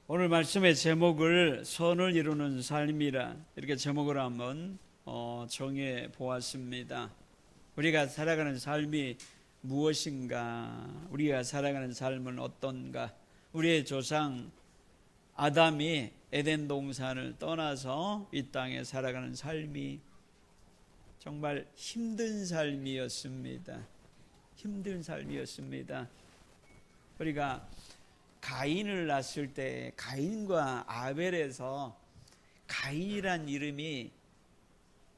오늘 말씀의 제목을 선을 이루는 삶이라 이렇게 제목을 한번 정해 보았습니다. 우리가 살아가는 삶이 무엇인가? 우리가 살아가는 삶은 어떤가? 우리의 조상 아담이 에덴 동산을 떠나서 이 땅에 살아가는 삶이 정말 힘든 삶이었습니다. 힘든 삶이었습니다. 우리가 가인을 낳았을 때 가인과 아벨에서 가인이란 이름이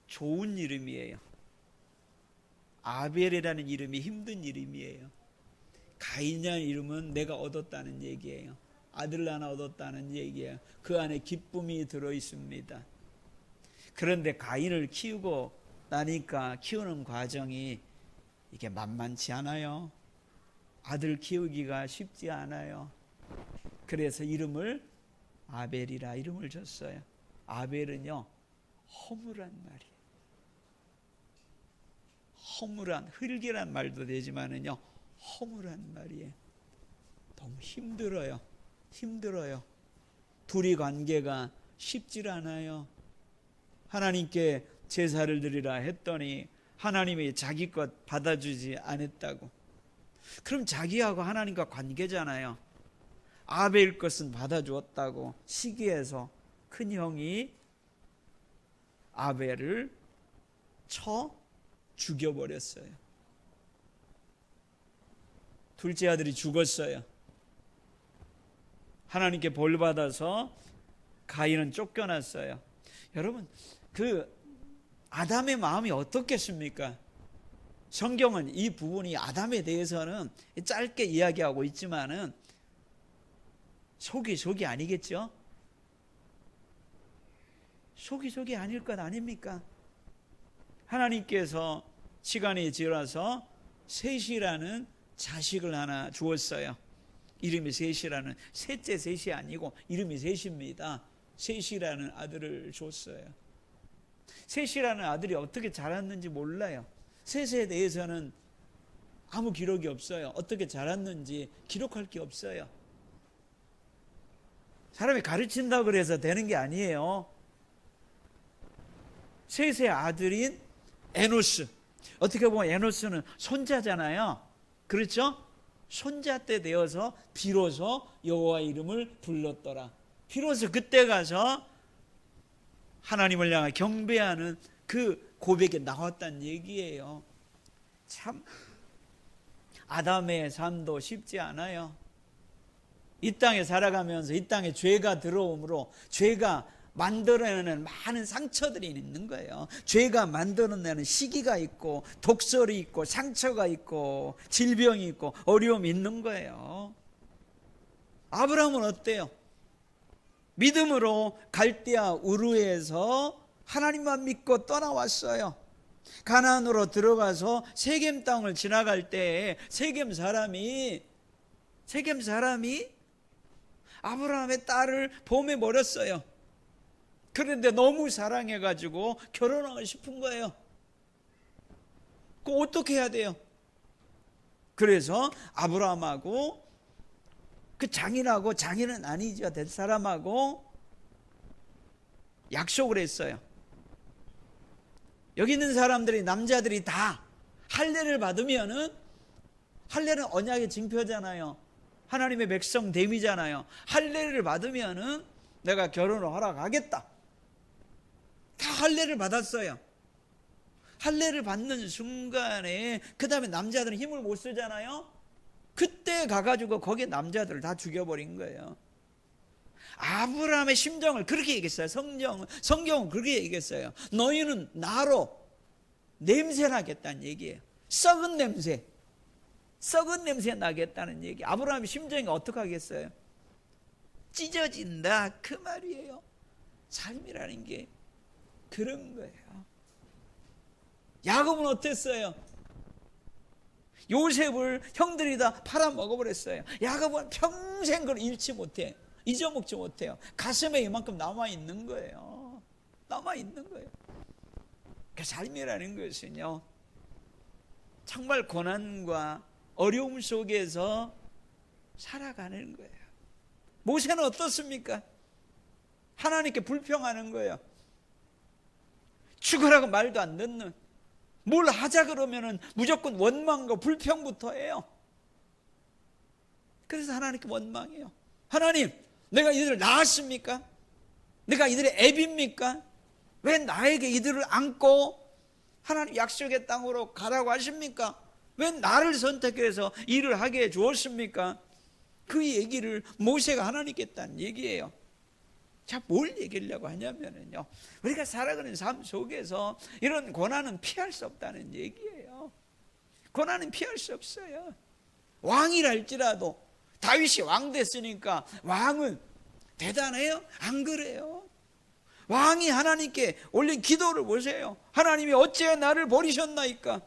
좋은 이름이에요. 아벨이라는 이름이 힘든 이름이에요. 가인이라는 이름은 내가 얻었다는 얘기예요. 아들 하나 얻었다는 얘기예요. 그 안에 기쁨이 들어있습니다. 그런데 가인을 키우고 나니까 키우는 과정이 이게 만만치 않아요. 아들 키우기가 쉽지 않아요. 그래서 이름을 아벨이라 이름을 줬어요. 아벨은요, 허물한 말이에요. 허물한, 흙이란 말도 되지만은요, 허물한 말이에요. 너무 힘들어요. 힘들어요. 둘이 관계가 쉽질 않아요. 하나님께 제사를 드리라 했더니 하나님이 자기 것 받아주지 않았다고. 그럼 자기하고 하나님과 관계잖아요. 아벨 것은 받아주었다고 시기해서 큰 형이 아벨을 쳐 죽여버렸어요. 둘째 아들이 죽었어요. 하나님께 벌 받아서 가인은 쫓겨났어요. 여러분, 그 아담의 마음이 어떻겠습니까? 성경은 이 부분이 아담에 대해서는 짧게 이야기하고 있지만은 속이 아니겠죠? 속이 아닐 것 아닙니까? 하나님께서 시간이 지나서 셋이라는 자식을 하나 주었어요. 이름이 셋이라는, 셋째 셋이 아니고 이름이 셋입니다. 셋이라는 아들을 줬어요. 셋이라는 아들이 어떻게 자랐는지 몰라요. 셋에 대해서는 아무 기록이 없어요. 어떻게 자랐는지 기록할 게 없어요. 사람이 가르친다고 그래서 되는 게 아니에요. 셋의 아들인 에노스, 어떻게 보면 에노스는 손자잖아요. 그렇죠? 손자 때 되어서 비로소 여호와 이름을 불렀더라. 비로소 그때 가서 하나님을 향해 경배하는 그 고백이 나왔다는 얘기예요. 참 아담의 삶도 쉽지 않아요. 이 땅에 살아가면서 이 땅에 죄가 들어오므로 죄가 만들어내는 많은 상처들이 있는 거예요. 죄가 만들어내는 시기가 있고 독설이 있고 상처가 있고 질병이 있고 어려움이 있는 거예요. 아브라함은 어때요? 믿음으로 갈대아 우르에서 하나님만 믿고 떠나왔어요. 가나안으로 들어가서 세겜 땅을 지나갈 때 세겜 사람이 아브라함의 딸을 범해 버렸어요. 그런데 너무 사랑해가지고 결혼하고 싶은 거예요. 그거 어떻게 해야 돼요? 그래서 아브라함하고 그 장인은 아니죠. 될 사람하고 약속을 했어요. 여기 있는 사람들이, 남자들이 다 할례를 받으면은, 할례는 언약의 징표잖아요. 하나님의 백성 됨이잖아요. 할례를 받으면은 내가 결혼을 허락하겠다. 다 할례를 받았어요. 할례를 받는 순간에 그 다음에 남자들은 힘을 못 쓰잖아요. 그때 가가지고 거기에 남자들을 다 죽여버린 거예요. 아브라함의 심정을 그렇게 얘기했어요. 성경은 그렇게 얘기했어요. 너희는 나로 냄새나겠다는 얘기예요. 썩은 냄새 나겠다는 얘기. 아브라함의 심정이 어떻게 하겠어요? 찢어진다 그 말이에요. 삶이라는 게 그런 거예요. 야곱은 어땠어요? 요셉을 형들이 다 팔아먹어버렸어요. 야곱은 평생 그걸 잃지 못해. 잊어먹지 못해요. 가슴에 이만큼 남아있는 거예요. 남아있는 거예요. 그 삶이라는 것은요, 정말 고난과 어려움 속에서 살아가는 거예요. 모세는 어떻습니까? 하나님께 불평하는 거예요. 죽으라고 말도 안 듣는, 뭘 하자 그러면은 무조건 원망과 불평부터 해요. 그래서 하나님께 원망해요. 하나님, 내가 이들을 낳았습니까? 내가 이들의 애비입니까? 왜 나에게 이들을 안고 하나님 약속의 땅으로 가라고 하십니까? 왜 나를 선택해서 일을 하게 해 주었습니까? 그 얘기를 모세가 하나님께 했다는 얘기예요. 자, 뭘 얘기하려고 하냐면요, 우리가 살아가는 삶 속에서 이런 고난은 피할 수 없다는 얘기예요. 고난은 피할 수 없어요. 왕이랄지라도 다윗이 왕 됐으니까 왕은 대단해요? 안 그래요. 왕이 하나님께 올린 기도를 보세요. 하나님이 어찌 나를 버리셨나이까?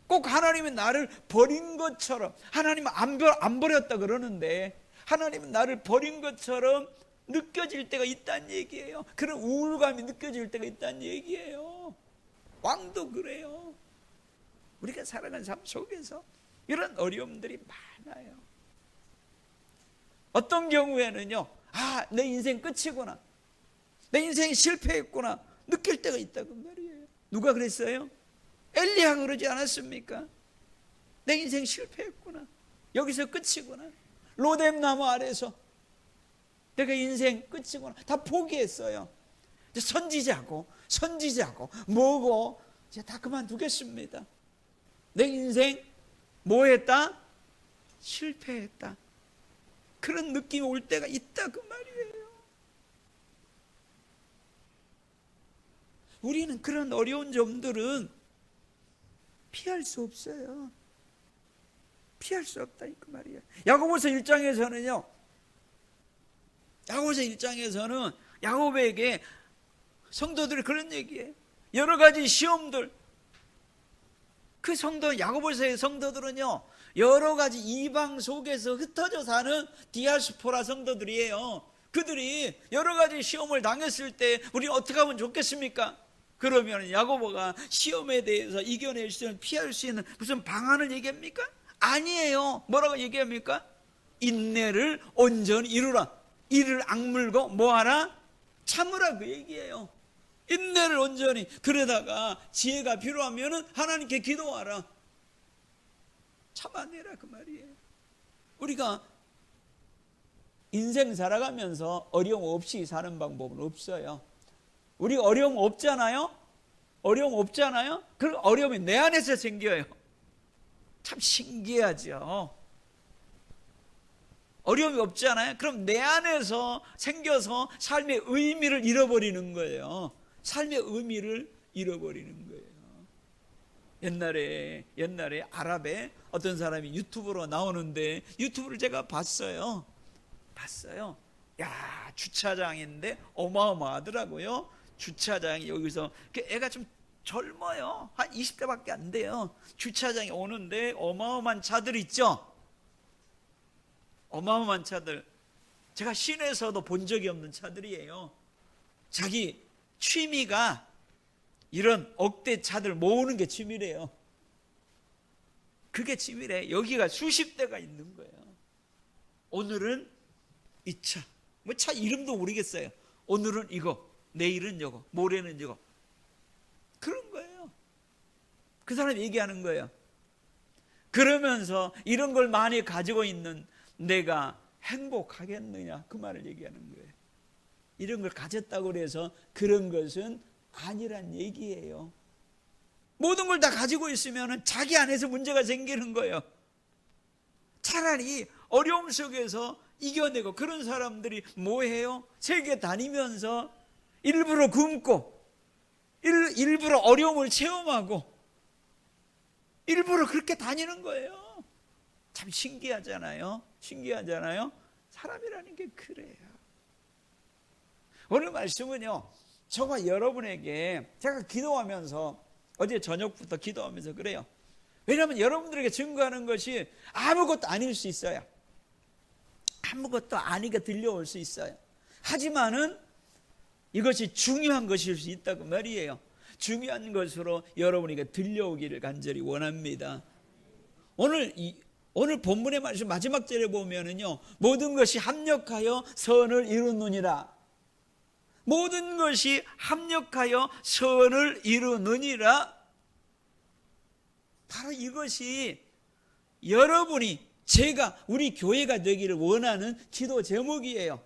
꼭 하나님이 나를 버린 것처럼, 하나님은 안 버렸다 그러는데 하나님은 나를 버린 것처럼 느껴질 때가 있다는 얘기예요. 그런 우울감이 느껴질 때가 있다는 얘기예요. 왕도 그래요. 우리가 살아가는 삶 속에서 이런 어려움들이 많아요. 어떤 경우에는요, 아, 내 인생 끝이구나, 내 인생이 실패했구나 느낄 때가 있다고 말이에요. 누가 그랬어요? 엘리야가 그러지 않았습니까? 내 인생 실패했구나, 여기서 끝이구나, 로뎀나무 아래서 내가 인생 끝이구나, 다 포기했어요. 이제 선지자고 뭐고 이제 다 그만두겠습니다. 내 인생 뭐 했다? 실패했다. 그런 느낌이 올 때가 있다 그 말이에요. 우리는 그런 어려운 점들은 피할 수 없어요. 피할 수 없다 그 말이에요. 야고보서 1장에서는요, 야고보서 1장에서는 야고보에게 성도들이 그런 얘기해요. 여러 가지 시험들, 그 성도, 야고보서의 성도들은요, 여러 가지 이방 속에서 흩어져 사는 디아스포라 성도들이에요. 그들이 여러 가지 시험을 당했을 때 우리 어떻게 하면 좋겠습니까? 그러면 야고보가 시험에 대해서 이겨낼 수 있는, 피할 수 있는 무슨 방안을 얘기합니까? 아니에요. 뭐라고 얘기합니까? 인내를 온전히 이루라. 이를 악물고 뭐하라? 참으라 그 얘기예요. 인내를 온전히, 그러다가 지혜가 필요하면 하나님께 기도하라. 참아내라 그 말이에요. 우리가 인생 살아가면서 어려움 없이 사는 방법은 없어요. 우리 어려움 없잖아요? 어려움 없잖아요? 그 어려움이 내 안에서 생겨요. 참 신기하죠. 어려움이 없잖아요? 그럼 내 안에서 생겨서 삶의 의미를 잃어버리는 거예요. 삶의 의미를 잃어버리는 거예요. 옛날에 아랍에 어떤 사람이 유튜브로 나오는데, 유튜브를 제가 봤어요. 야, 주차장인데 어마어마하더라고요. 주차장이 여기서, 애가 좀 젊어요. 한 20대밖에 안 돼요. 주차장에 오는데 어마어마한 차들 있죠. 어마어마한 차들. 제가 시내에서도 본 적이 없는 차들이에요. 자기 취미가 이런 억대 차들 모으는 게 취미래요. 그게 취미래. 여기가 수십 대가 있는 거예요. 오늘은 이 차, 뭐 차 이름도 모르겠어요. 오늘은 이거, 내일은 이거, 모레는 이거. 그런 거예요. 그 사람이 얘기하는 거예요. 그러면서 이런 걸 많이 가지고 있는 내가 행복하겠느냐, 그 말을 얘기하는 거예요. 이런 걸 가졌다고 해서 그런 것은 아니란 얘기예요. 모든 걸 다 가지고 있으면 자기 안에서 문제가 생기는 거예요. 차라리 어려움 속에서 이겨내고, 그런 사람들이 뭐 해요? 세계 다니면서 일부러 굶고, 일부러 어려움을 체험하고, 일부러 그렇게 다니는 거예요. 참 신기하잖아요. 사람이라는 게 그래요. 오늘 말씀은요, 저와 여러분에게 제가 기도하면서, 어제 저녁부터 기도하면서 그래요. 왜냐하면 여러분들에게 증거하는 것이 아무것도 아닐 수 있어요. 아무것도 아니게 들려올 수 있어요. 하지만은 이것이 중요한 것일 수 있다고 말이에요. 중요한 것으로 여러분에게 들려오기를 간절히 원합니다. 오늘 오늘 본문의 말씀 마지막 절에 보면은요, 모든 것이 합력하여 선을 이루느니라. 모든 것이 합력하여 선을 이루느니라. 바로 이것이 여러분이, 제가, 우리 교회가 되기를 원하는 기도 제목이에요.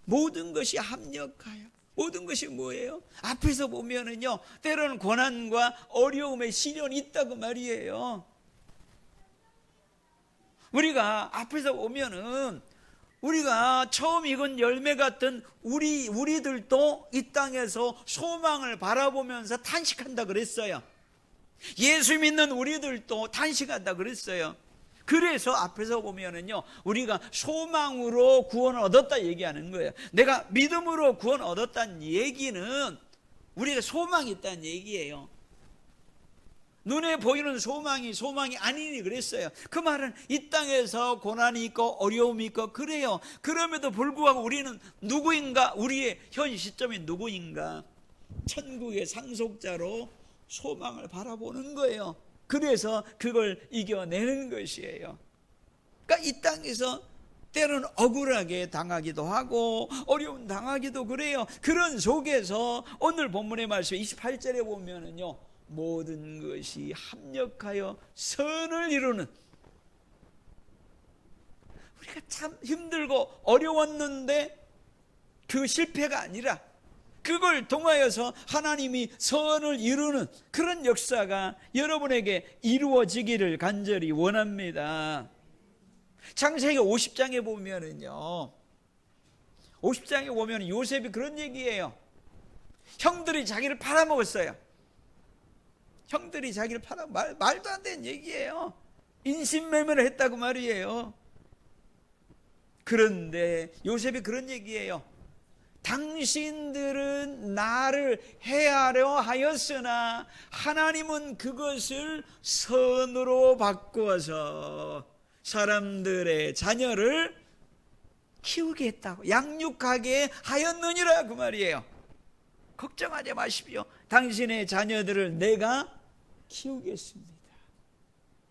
모든 것이 합력하여. 모든 것이 뭐예요? 앞에서 보면은요, 때로는 고난과 어려움의 시련이 있다고 말이에요. 우리가 앞에서 보면은 우리가 처음 익은 열매 같은 우리들도 이 땅에서 소망을 바라보면서 탄식한다 그랬어요. 예수 믿는 우리들도 탄식한다 그랬어요. 그래서 앞에서 보면은요, 우리가 소망으로 구원을 얻었다 얘기하는 거예요. 내가 믿음으로 구원 얻었다는 얘기는 우리가 소망이 있다는 얘기예요. 눈에 보이는 소망이 아니니 그랬어요. 그 말은 이 땅에서 고난이 있고 어려움이 있고 그래요. 그럼에도 불구하고 우리는 누구인가? 우리의 현 시점이 누구인가? 천국의 상속자로 소망을 바라보는 거예요. 그래서 그걸 이겨내는 것이에요. 그러니까 이 땅에서 때로는 억울하게 당하기도 하고 어려움 당하기도 그래요. 그런 속에서 오늘 본문의 말씀 28절에 보면은요, 모든 것이 합력하여 선을 이루는, 우리가 참 힘들고 어려웠는데 그 실패가 아니라 그걸 통하여서 하나님이 선을 이루는 그런 역사가 여러분에게 이루어지기를 간절히 원합니다. 창세기 50장에 보면은요, 50장에 보면 요셉이 그런 얘기예요. 형들이 자기를 팔아먹었어요. 형들이 자기를 말도 안 되는 얘기예요. 인신매매를 했다고 말이에요. 그런데 요셉이 그런 얘기예요. 당신들은 나를 해하려 하였으나 하나님은 그것을 선으로 바꾸어서 사람들의 자녀를 키우게 했다고, 양육하게 하였느니라 그 말이에요. 걱정하지 마십시오. 당신의 자녀들을 내가 키우겠습니다.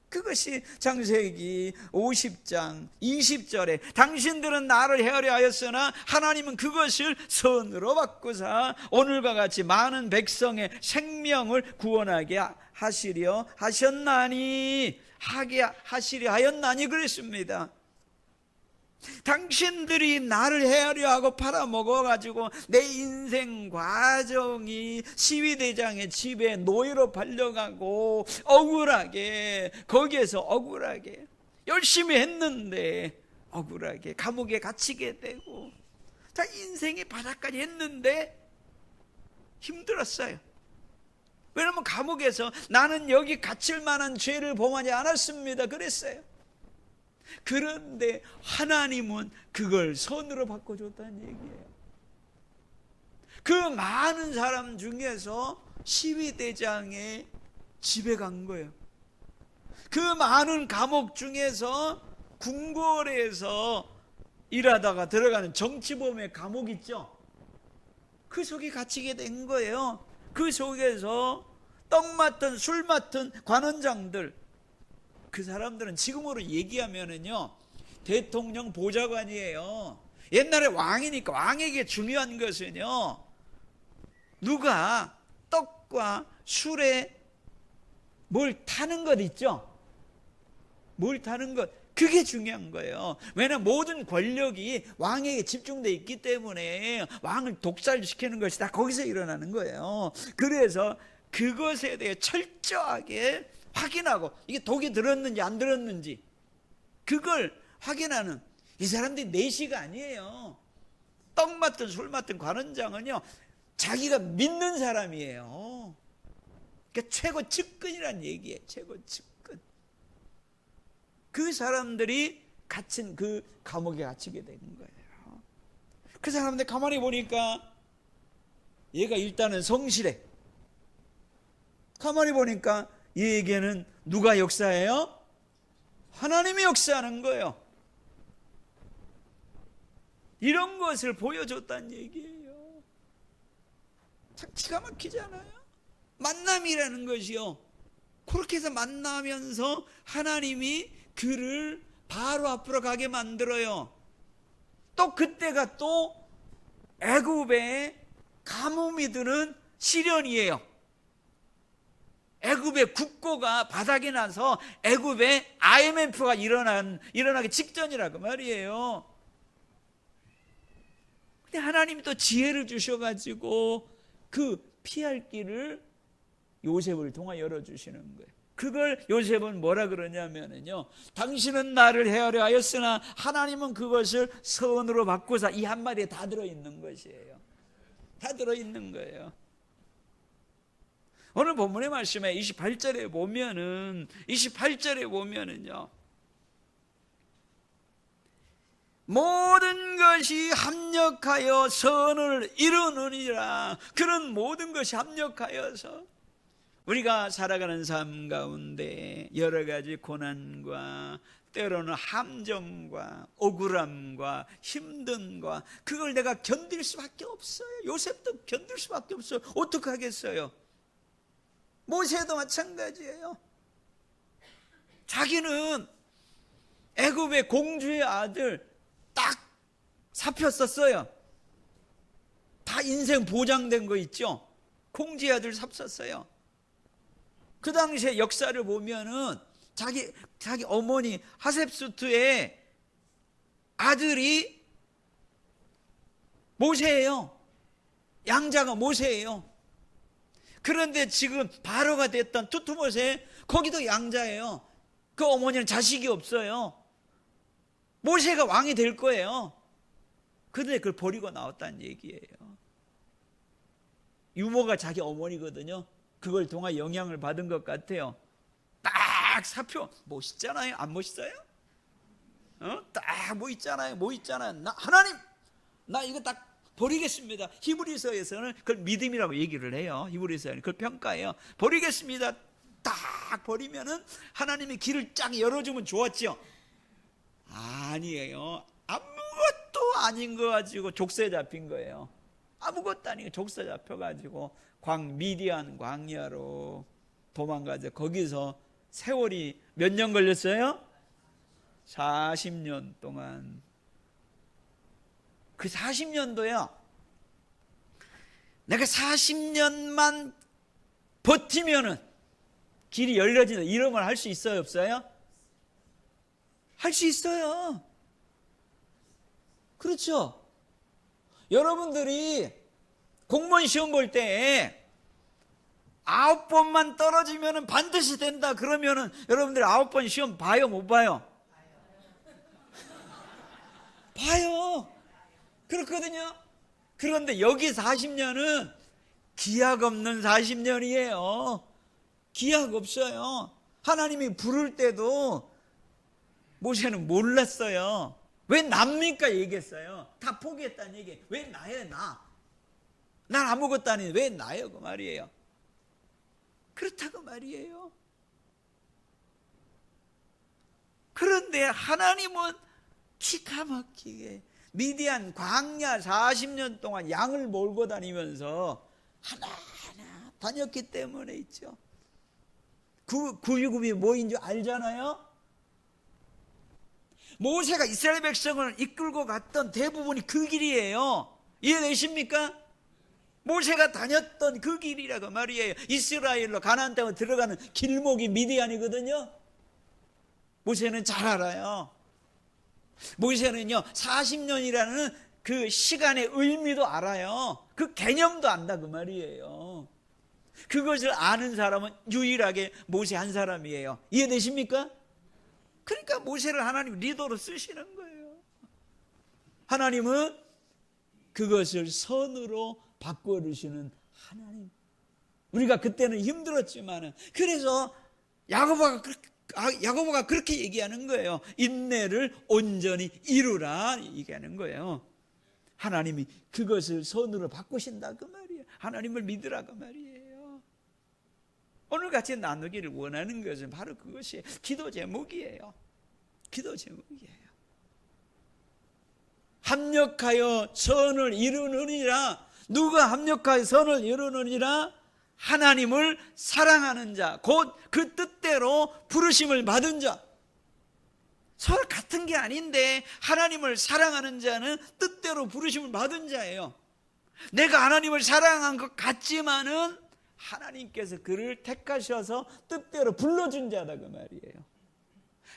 그것이 창세기 50장 20절에 당신들은 나를 헤아려 하였으나 하나님은 그것을 선으로 바꾸사 오늘과 같이 많은 백성의 생명을 구원하게 하시려 하셨나니, 하게 하시려 하였나니 그랬습니다. 당신들이 나를 헤아려 하고 팔아먹어가지고 내 인생 과정이 시위대장의 집에 노예로 팔려가고 억울하게, 거기에서 억울하게 열심히 했는데 억울하게 감옥에 갇히게 되고 다 인생의 바닥까지 했는데 힘들었어요. 왜냐하면 감옥에서 나는 여기 갇힐 만한 죄를 범하지 않았습니다 그랬어요. 그런데 하나님은 그걸 선으로 바꿔줬다는 얘기예요. 그 많은 사람 중에서 시위대장의 집에 간 거예요. 그 많은 감옥 중에서 궁궐에서 일하다가 들어가는 정치범의 감옥 있죠. 그 속에 갇히게 된 거예요. 그 속에서 떡 맡은 술 맡은 관원장들, 그 사람들은 지금으로 얘기하면은요, 대통령 보좌관이에요. 옛날에 왕이니까 왕에게 중요한 것은요, 누가 떡과 술에 뭘 타는 것 있죠? 뭘 타는 것, 그게 중요한 거예요. 왜냐하면 모든 권력이 왕에게 집중되어 있기 때문에 왕을 독살시키는 것이 다 거기서 일어나는 거예요. 그래서 그것에 대해 철저하게 확인하고 이게 독이 들었는지 안 들었는지 그걸 확인하는, 이 사람들이 내시가 아니에요. 떡 맡은 술 맡은 관원장은요, 자기가 믿는 사람이에요. 그러니까 최고 측근이란 얘기예요. 최고 측근. 그 사람들이 갇힌 그 감옥에 갇히게 된 거예요. 그 사람들 가만히 보니까 얘가 일단은 성실해. 가만히 보니까 얘에게는 누가 역사해요? 하나님이 역사하는 거예요. 이런 것을 보여줬다는 얘기예요. 참 기가 막히잖아요. 만남이라는 것이요, 그렇게 해서 만나면서 하나님이 그를 바로 앞으로 가게 만들어요. 또 그때가 또 애굽에 가뭄이 드는 시련이에요. 애굽의 국고가 바닥이 나서 애굽에 IMF가 일어나기 직전이라고 말이에요. 근데 하나님이 또 지혜를 주셔가지고 그 피할 길을 요셉을 통해 열어주시는 거예요. 그걸 요셉은 뭐라 그러냐면요, 당신은 나를 헤아려 하였으나 하나님은 그것을 선으로 바꾸사. 이 한마디에 다 들어있는 것이에요. 다 들어있는 거예요. 오늘 본문의 말씀에 28절에 보면은요, 모든 것이 합력하여 선을 이루느니라. 그런 모든 것이 합력하여서 우리가 살아가는 삶 가운데 여러 가지 고난과 때로는 함정과 억울함과 힘듦과 그걸 내가 견딜 수밖에 없어요. 요셉도 견딜 수밖에 없어요. 어떻게 하겠어요? 모세도 마찬가지예요. 자기는 애굽의 공주의 아들 딱 삽혔었어요. 다 인생 보장된 거 있죠. 공주의 아들 삽혔어요. 그 당시의 역사를 보면은 자기 어머니 하셉수트의 아들이 모세예요. 양자가 모세예요. 그런데 지금 바로가 됐던 투투모세, 거기도 양자예요. 그 어머니는 자식이 없어요. 모세가 왕이 될 거예요. 그런데 그걸 버리고 나왔다는 얘기예요. 유모가 자기 어머니거든요. 그걸 통해 영향을 받은 것 같아요. 딱 사표, 멋있잖아요. 안 멋있어요? 딱 뭐 있잖아요. 하나님, 나 이거 딱 버리겠습니다. 히브리서에서는 그걸 믿음이라고 얘기를 해요. 히브리서에는 그걸 평가해요. 버리겠습니다. 딱 버리면은 하나님이 길을 쫙 열어주면 좋았죠. 아니에요. 아무것도 아닌 거 가지고 족쇄 잡힌 거예요. 아무것도 아니고 족쇄 잡혀가지고 미디안 광야로 도망가죠. 거기서 세월이 몇 년 걸렸어요? 40년 동안. 그 40년도요, 내가 40년만 버티면은 길이 열려진다, 이런 말 할 수 있어요, 없어요? 할 수 있어요. 그렇죠? 여러분들이 공무원 시험 볼 때 9번만 떨어지면 반드시 된다 그러면은 여러분들 9번 시험 봐요, 못 봐요? 봐요. 그렇거든요. 그런데 여기 40년은 기약 없는 40년이에요. 기약 없어요. 하나님이 부를 때도 모세는 몰랐어요. 왜 납니까 얘기했어요. 다 포기했다는 얘기. 왜 나예요, 나? 난 아무것도 아닌 왜 나예요, 그 말이에요. 그렇다고 말이에요. 그런데 하나님은 기가 막히게 미디안 광야 40년 동안 양을 몰고 다니면서 하나하나 다녔기 때문에 있죠. 구유굽이 뭐인 줄 알잖아요. 모세가 이스라엘 백성을 이끌고 갔던 대부분이 그 길이에요. 이해되십니까? 모세가 다녔던 그 길이라고 말이에요. 이스라엘로 가나안 땅으로 들어가는 길목이 미디안이거든요. 모세는 잘 알아요. 모세는요 40년이라는 그 시간의 의미도 알아요. 그 개념도 안다 그 말이에요. 그것을 아는 사람은 유일하게 모세 한 사람이에요. 이해되십니까? 그러니까 모세를 하나님 리더로 쓰시는 거예요. 하나님은 그것을 선으로 바꿔주시는 하나님. 우리가 그때는 힘들었지만은, 그래서 야고보가 그렇게 얘기하는 거예요. 인내를 온전히 이루라 얘기하는 거예요. 하나님이 그것을 선으로 바꾸신다 그 말이에요. 하나님을 믿으라 그 말이에요. 오늘 같이 나누기를 원하는 것은 바로 그것이 기도 제목이에요. 기도 제목이에요. 합력하여 선을 이루느니라. 누가 합력하여 선을 이루느니라? 하나님을 사랑하는 자, 곧 그 뜻대로 부르심을 받은 자. 서로 같은 게 아닌데 하나님을 사랑하는 자는 뜻대로 부르심을 받은 자예요. 내가 하나님을 사랑한 것 같지만은 하나님께서 그를 택하셔서 뜻대로 불러준 자다 그 말이에요.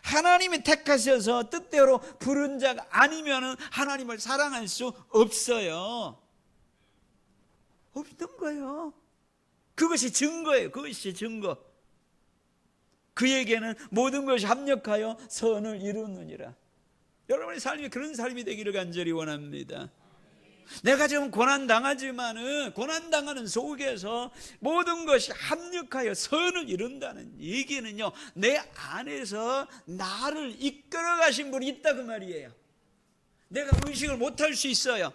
하나님이 택하셔서 뜻대로 부른 자가 아니면은 하나님을 사랑할 수 없어요. 없는 거예요. 그것이 증거예요. 그것이 증거. 그에게는 모든 것이 합력하여 선을 이루느니라. 여러분의 삶이 그런 삶이 되기를 간절히 원합니다. 내가 지금 고난당하지만은 고난당하는 속에서 모든 것이 합력하여 선을 이룬다는 얘기는요, 내 안에서 나를 이끌어 가신 분이 있다 그 말이에요. 내가 의식을 못할 수 있어요.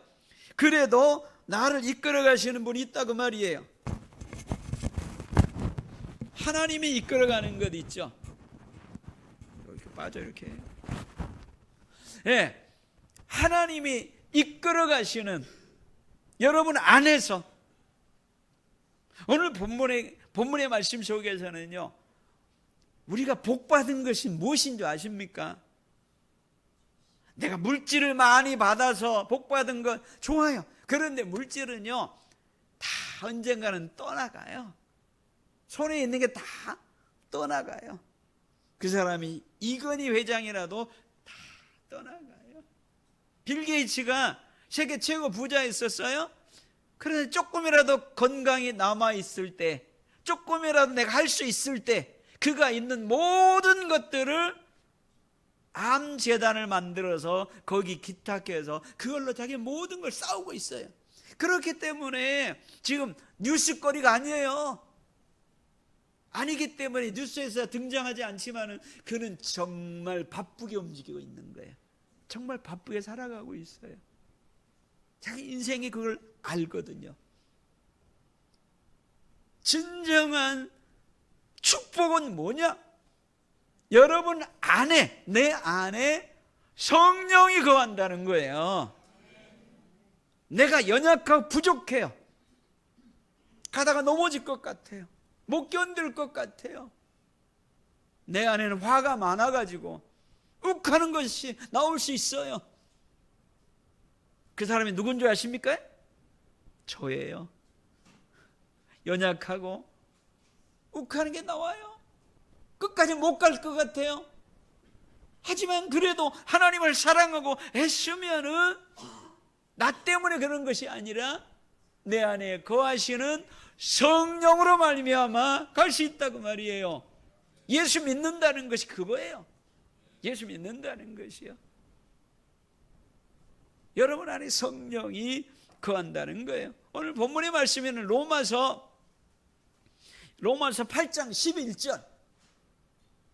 그래도 나를 이끌어 가시는 분이 있다 그 말이에요. 하나님이 이끌어가는 것 있죠. 이렇게 빠져 이렇게. 예, 하나님이 이끌어가시는 여러분 안에서 오늘 본문의 말씀 속에서는요, 우리가 복받은 것이 무엇인 줄 아십니까? 내가 물질을 많이 받아서 복받은 것 좋아요. 그런데 물질은요, 다 언젠가는 떠나가요. 손에 있는 게 다 떠나가요. 그 사람이 이건희 회장이라도 다 떠나가요. 빌 게이츠가 세계 최고 부자였었어요. 그런데 조금이라도 건강이 남아있을 때, 조금이라도 내가 할 수 있을 때 그가 있는 모든 것들을 암재단을 만들어서 거기 기탁해서 그걸로 자기 모든 걸 싸우고 있어요. 그렇기 때문에 지금 뉴스거리가 아니에요. 아니기 때문에 뉴스에서 등장하지 않지만은 그는 정말 바쁘게 움직이고 있는 거예요. 정말 바쁘게 살아가고 있어요. 자기 인생이 그걸 알거든요. 진정한 축복은 뭐냐? 여러분 안에, 내 안에 성령이 거한다는 거예요. 내가 연약하고 부족해요. 가다가 넘어질 것 같아요. 못 견딜 것 같아요. 내 안에는 화가 많아가지고 욱하는 것이 나올 수 있어요. 그 사람이 누군 줄 아십니까? 저예요. 연약하고 욱하는 게 나와요. 끝까지 못 갈 것 같아요. 하지만 그래도 하나님을 사랑하고 애쓰면은 나 때문에 그런 것이 아니라 내 안에 거하시는 성령으로 말미암아 갈 수 있다고 말이에요. 예수 믿는다는 것이 그거예요. 예수 믿는다는 것이요. 여러분 안에 성령이 거한다는 거예요. 오늘 본문의 말씀에는 로마서 8장 11절,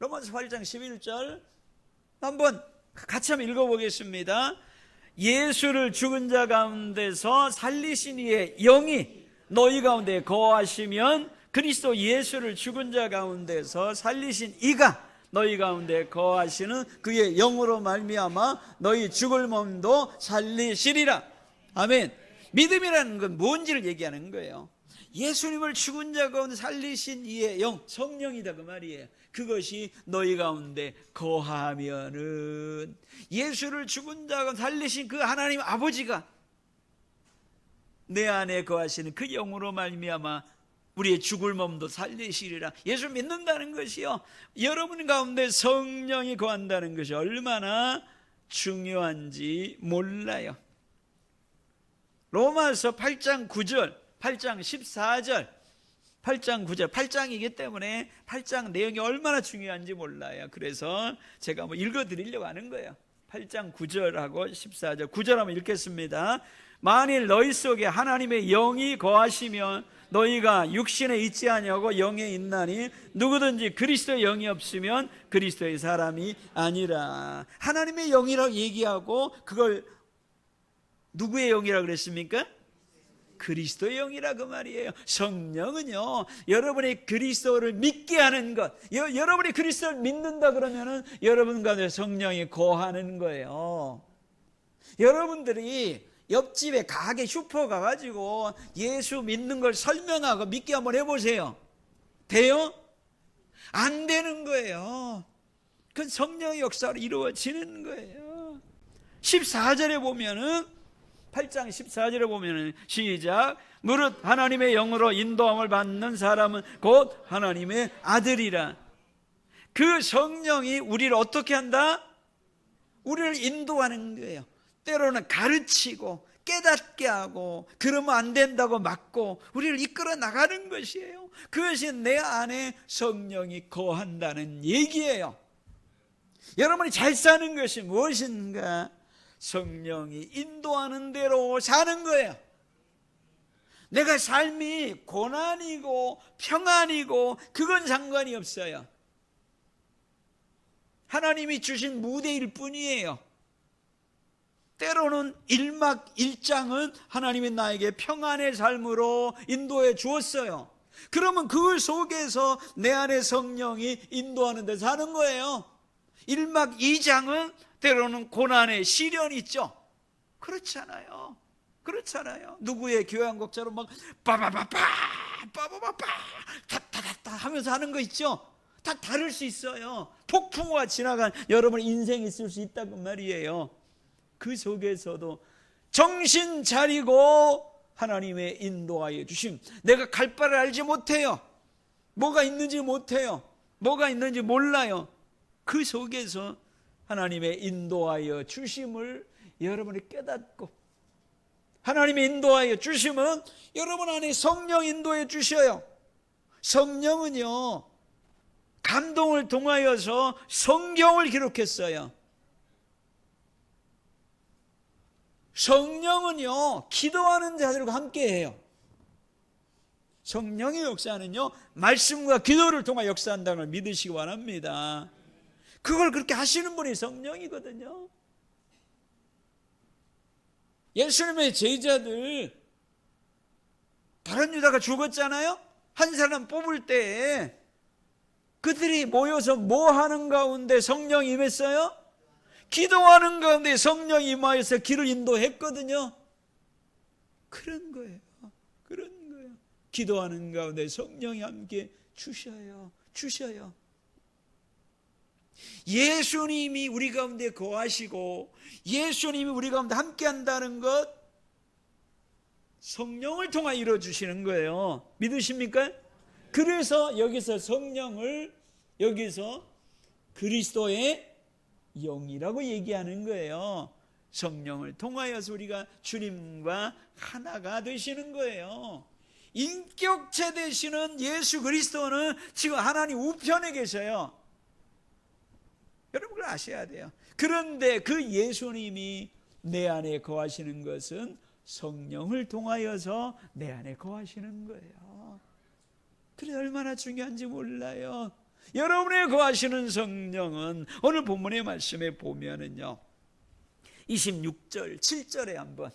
로마서 8장 11절 한번 같이 한번 읽어보겠습니다. 예수를 죽은 자 가운데서 살리신 이의 영이 너희 가운데 거하시면 그리스도 예수를 죽은 자 가운데서 살리신 이가 너희 가운데 거하시는 그의 영으로 말미암아 너희 죽을 몸도 살리시리라. 아멘. 믿음이라는 건 뭔지를 얘기하는 거예요. 예수님을 죽은 자 가운데 살리신 이의 영, 성령이다 그 말이에요. 그것이 너희 가운데 거하면은 예수를 죽은 자 가운데 살리신 그 하나님 아버지가 내 안에 거하시는 그 영으로 말미암아 우리의 죽을 몸도 살리시리라. 예수 믿는다는 것이요, 여러분 가운데 성령이 거한다는 것이 얼마나 중요한지 몰라요. 로마서 8장 9절, 8장 14절, 8장 9절, 8장이기 때문에 8장 내용이 얼마나 중요한지 몰라요. 그래서 제가 한번 읽어드리려고 하는 거예요. 8장 9절하고 14절, 9절 한번 읽겠습니다. 만일 너희 속에 하나님의 영이 거하시면 너희가 육신에 있지 아니하고 영에 있나니 누구든지 그리스도의 영이 없으면 그리스도의 사람이 아니라. 하나님의 영이라고 얘기하고 그걸 누구의 영이라고 그랬습니까? 그리스도의 영이라 그 말이에요. 성령은요, 여러분이 그리스도를 믿게 하는 것, 여러분이 그리스도를 믿는다 그러면은 여러분 가운데 성령이 거하는 거예요. 여러분들이 옆집에 가게 슈퍼 가가지고 예수 믿는 걸 설명하고 믿게 한번 해보세요. 돼요? 안 되는 거예요. 그 성령의 역사로 이루어지는 거예요. 14절에 보면은 8장 14절에 보면은 시작. 무릇 하나님의 영으로 인도함을 받는 사람은 곧 하나님의 아들이라. 그 성령이 우리를 어떻게 한다? 우리를 인도하는 거예요. 때로는 가르치고 깨닫게 하고 그러면 안 된다고 막고 우리를 이끌어 나가는 것이에요. 그것이 내 안에 성령이 거한다는 얘기예요. 여러분이 잘 사는 것이 무엇인가? 성령이 인도하는 대로 사는 거예요. 내가 삶이 고난이고 평안이고 그건 상관이 없어요. 하나님이 주신 무대일 뿐이에요. 때로는 1막 1장은 하나님이 나에게 평안의 삶으로 인도해 주었어요. 그러면 그 속에서 내 안에 성령이 인도하는 데 사는 거예요. 1막 2장은 때로는 고난의 시련이 있죠. 그렇잖아요. 누구의 교향곡처럼 막 빠바바빠 빠바바빠 타타타타 하면서 하는 거 있죠. 다 다를 수 있어요. 폭풍우가 지나간 여러분의 인생이 있을 수 있다고 말이에요. 그 속에서도 정신 차리고 하나님의 인도하여 주심. 내가 갈 바를 알지 못해요. 뭐가 있는지 못해요. 뭐가 있는지 몰라요. 그 속에서 하나님의 인도하여 주심을 여러분이 깨닫고, 하나님의 인도하여 주심은 여러분 안에 성령 인도해 주셔요. 성령은요, 감동을 통하여서 성경을 기록했어요. 성령은요, 기도하는 자들과 함께해요. 성령의 역사는요, 말씀과 기도를 통해 역사한다는 걸 믿으시기 바랍니다. 그걸 그렇게 하시는 분이 성령이거든요. 예수님의 제자들, 다른 유다가 죽었잖아요. 한 사람 뽑을 때 그들이 모여서 뭐 하는 가운데 성령이 임했어요? 기도하는 가운데 성령이 임하여서 길을 인도했거든요. 그런 거예요. 기도하는 가운데 성령이 함께 주셔요. 예수님이 우리 가운데 거하시고 예수님이 우리 가운데 함께 한다는 것, 성령을 통해 이루어주시는 거예요. 믿으십니까? 그래서 여기서 성령을 여기서 그리스도의 영이라고 얘기하는 거예요. 성령을 통하여서 우리가 주님과 하나가 되시는 거예요. 인격체 되시는 예수 그리스도는 지금 하나님 우편에 계셔요. 여러분 그걸 아셔야 돼요. 그런데 그 예수님이 내 안에 거하시는 것은 성령을 통하여서 내 안에 거하시는 거예요. 그래 얼마나 중요한지 몰라요. 여러분의 거하시는 성령은 오늘 본문의 말씀에 보면은요, 26절 7절에 한번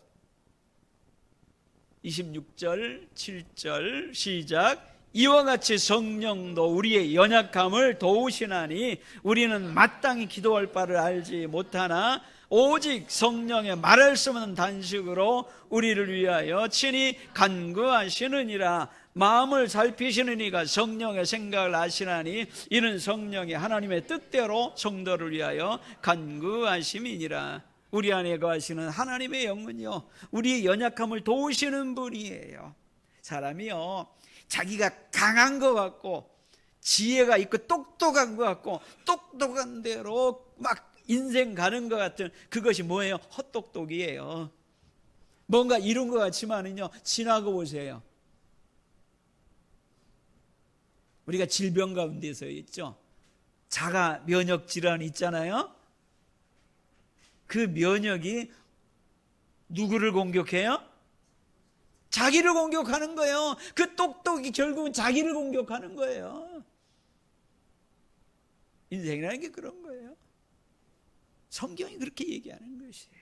26절 7절 시작. 이와 같이 성령도 우리의 연약함을 도우시나니 우리는 마땅히 기도할 바를 알지 못하나 오직 성령의 말할 수 없는 단식으로 우리를 위하여 친히 간구하시느니라. 마음을 살피시는 이가 성령의 생각을 아시나니 이는 성령이 하나님의 뜻대로 성도를 위하여 간구하심이니라. 우리 안에 거하시는 하나님의 영은요, 우리의 연약함을 도우시는 분이에요. 사람이요, 자기가 강한 것 같고 지혜가 있고 똑똑한 것 같고 똑똑한 대로 막 인생 가는 것 같은 그것이 뭐예요? 헛똑똑이에요. 뭔가 이룬 것 같지만은요, 지나고 보세요. 우리가 질병 가운데서 있죠. 자가 면역 질환이 있잖아요. 그 면역이 누구를 공격해요? 자기를 공격하는 거예요. 그 똑똑이 결국은 자기를 공격하는 거예요. 인생이라는 게 그런 거예요. 성경이 그렇게 얘기하는 것이에요.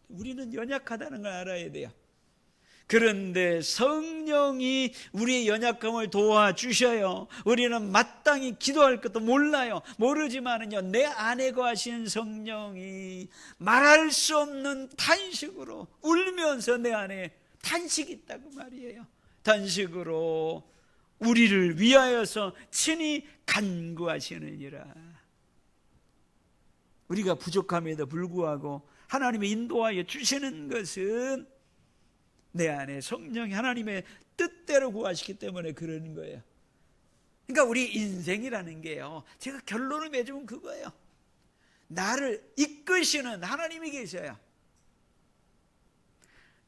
우리는 연약하다는 걸 알아야 돼요. 그런데 성령이 우리의 연약함을 도와주셔요. 우리는 마땅히 기도할 것도 몰라요. 모르지만은요, 내 안에 거하신 성령이 말할 수 없는 탄식으로 울면서 내 안에 탄식이 있다고 말이에요. 탄식으로 우리를 위하여서 친히 간구하시느니라. 우리가 부족함에도 불구하고 하나님의 인도하여 주시는 것은 내 안에 성령이 하나님의 뜻대로 구하시기 때문에 그러는 거예요. 그러니까 우리 인생이라는 게요, 제가 결론을 맺으면 그거예요. 나를 이끄시는 하나님이 계셔요.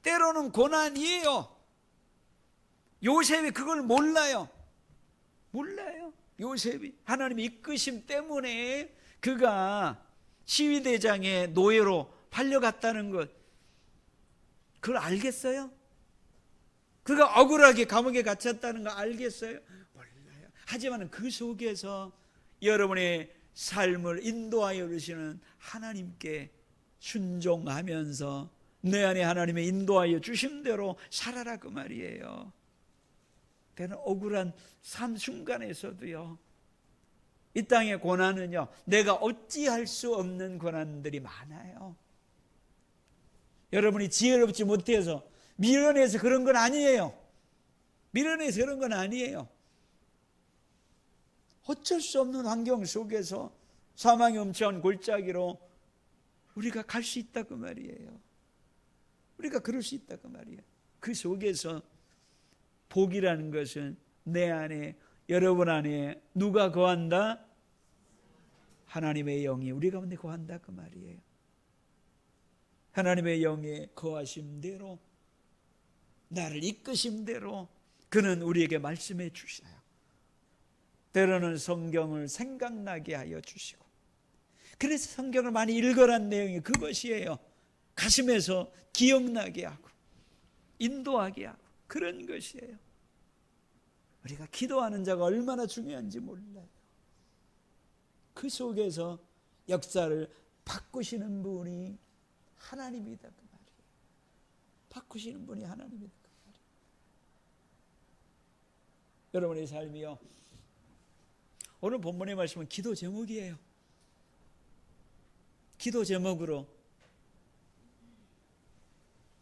때로는 고난이에요. 요셉이 그걸 몰라요. 요셉이 하나님의 이끄심 때문에 그가 시위대장의 노예로 팔려갔다는 것, 그걸 알겠어요? 그가 억울하게 감옥에 갇혔다는 거 알겠어요? 몰라요. 하지만 그 속에서 여러분의 삶을 인도하여 주시는 하나님께 순종하면서 내 안에 하나님의 인도하여 주신 대로 살아라, 그 말이에요. 때는 억울한 삶 순간에서도요, 이 땅의 고난은요, 내가 어찌할 수 없는 고난들이 많아요. 여러분이 지혜롭지 못해서 미련해서 그런 건 아니에요. 미련해서 그런 건 아니에요. 어쩔 수 없는 환경 속에서 사망의 엄청난 골짜기로 우리가 갈 수 있다, 그 말이에요. 우리가 그럴 수 있다, 그 말이에요. 그 속에서 복이라는 것은 내 안에, 여러분 안에 누가 거한다? 하나님의 영이 우리 가운데 거한다, 그 말이에요. 하나님의 영의 거하심대로, 나를 이끄심대로 그는 우리에게 말씀해 주셔요. 때로는 성경을 생각나게 하여 주시고, 그래서 성경을 많이 읽으란 내용이 그것이에요. 가슴에서 기억나게 하고 인도하게 하고 그런 것이에요. 우리가 기도하는 자가 얼마나 중요한지 몰라요. 그 속에서 역사를 바꾸시는 분이 하나님이다, 그 말이에요. 바꾸시는 분이 하나님이다, 그 말이에요. 여러분의 삶이요, 오늘 본문의 말씀은 기도 제목이에요. 기도 제목으로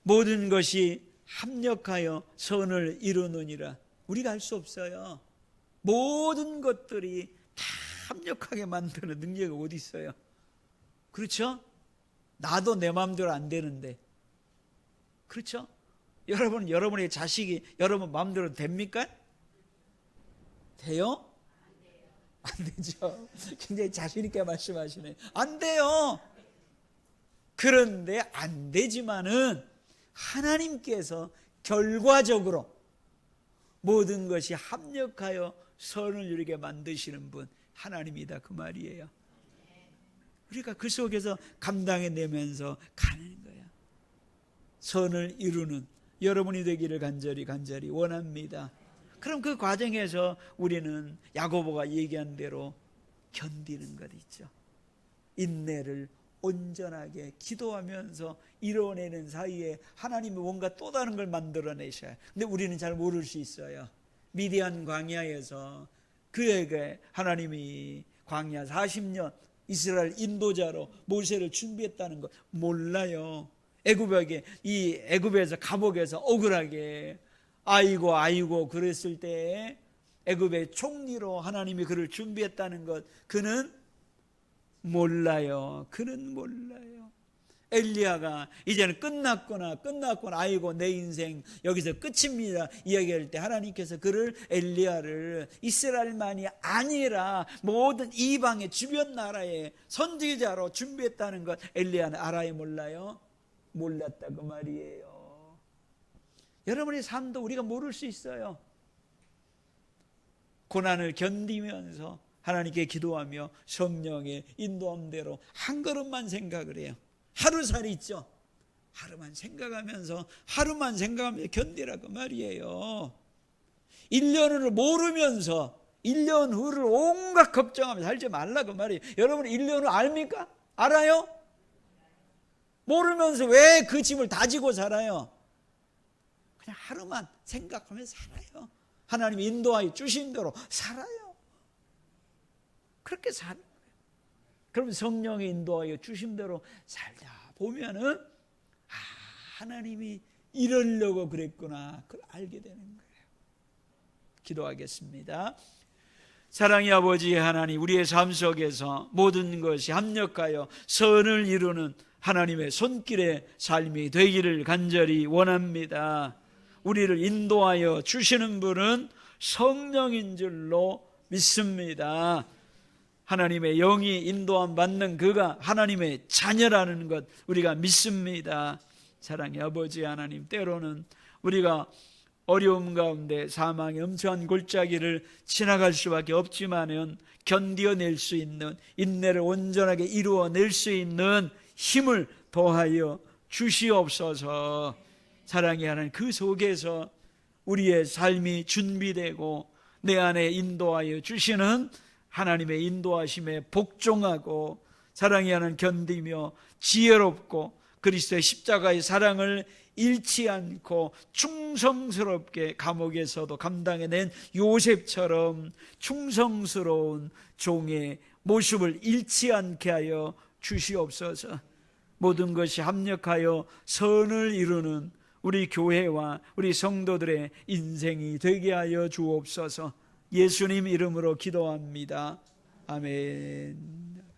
모든 것이 합력하여 선을 이루느니라. 우리가 할 수 없어요. 모든 것들이 다 합력하게 만드는 능력이 어디 있어요? 그렇죠? 나도 내 마음대로 안 되는데, 그렇죠? 여러분의 자식이 여러분 마음대로 됩니까? 돼요? 안 되죠. 굉장히 자신 있게 말씀하시네. 안 돼요. 그런데 안 되지만은 하나님께서 결과적으로 모든 것이 합력하여 선을 이루게 만드시는 분, 하나님이다, 그 말이에요. 우리가 그 속에서 감당해내면서 가는 거야. 선을 이루는 여러분이 되기를 간절히 원합니다. 그럼 그 과정에서 우리는 야고보가 얘기한 대로 견디는 것 있죠. 인내를 온전하게 기도하면서 이뤄내는 사이에 하나님이 뭔가 또 다른 걸 만들어내셔요. 근데 우리는 잘 모를 수 있어요. 미디안 광야에서 그에게 하나님이 광야 40년 이스라엘 인도자로 모세를 준비했다는 거 몰라요. 애굽에서 감옥에서 억울하게 아이고 그랬을 때 애굽의 총리로 하나님이 그를 준비했다는 것 그는 몰라요. 엘리야가 이제는 끝났구나 아이고 내 인생 여기서 끝입니다 이야기할 때 하나님께서 그를 엘리야를 이스라엘만이 아니라 모든 이방의 주변 나라의 선지자로 준비했다는 것 엘리야는 알아요, 몰라요? 몰랐다, 그 말이에요. 여러분의 삶도 우리가 모를 수 있어요. 고난을 견디면서 하나님께 기도하며 성령의 인도함대로 한 걸음만 생각을 해요. 하루살이 있죠. 하루만 생각하면서 견디라고 말이에요. 1년을 모르면서 1년 후를 온갖 걱정하면서 살지 말라고 말이에요. 여러분 1년 후 압니까? 알아요? 모르면서 왜 그 짐을 다지고 살아요? 그냥 하루만 생각하면서 살아요. 하나님이 인도하여 주신 대로 살아요. 그렇게 사는 거예요. 그럼 성령의 인도하여 주신 대로 살다 보면은 하나님이 이러려고 그랬구나, 그걸 알게 되는 거예요. 기도하겠습니다. 사랑의 아버지 하나님, 우리의 삶 속에서 모든 것이 합력하여 선을 이루는 하나님의 손길의 삶이 되기를 간절히 원합니다. 우리를 인도하여 주시는 분은 성령인 줄로 믿습니다. 하나님의 영이 인도함 받는 그가 하나님의 자녀라는 것 우리가 믿습니다. 사랑의 아버지 하나님, 때로는 우리가 어려움 가운데 사망의 엄청난 골짜기를 지나갈 수밖에 없지만은 견뎌낼 수 있는, 인내를 온전하게 이루어낼 수 있는 힘을 더하여 주시옵소서. 사랑의 하나님, 그 속에서 우리의 삶이 준비되고 내 안에 인도하여 주시는 하나님의 인도하심에 복종하고 사랑의 하나님 견디며 지혜롭고 그리스도의 십자가의 사랑을 잃지 않고 충성스럽게 감옥에서도 감당해낸 요셉처럼 충성스러운 종의 모습을 잃지 않게 하여 주시옵소서. 모든 것이 합력하여 선을 이루는 우리 교회와 우리 성도들의 인생이 되게 하여 주옵소서. 예수님 이름으로 기도합니다. 아멘.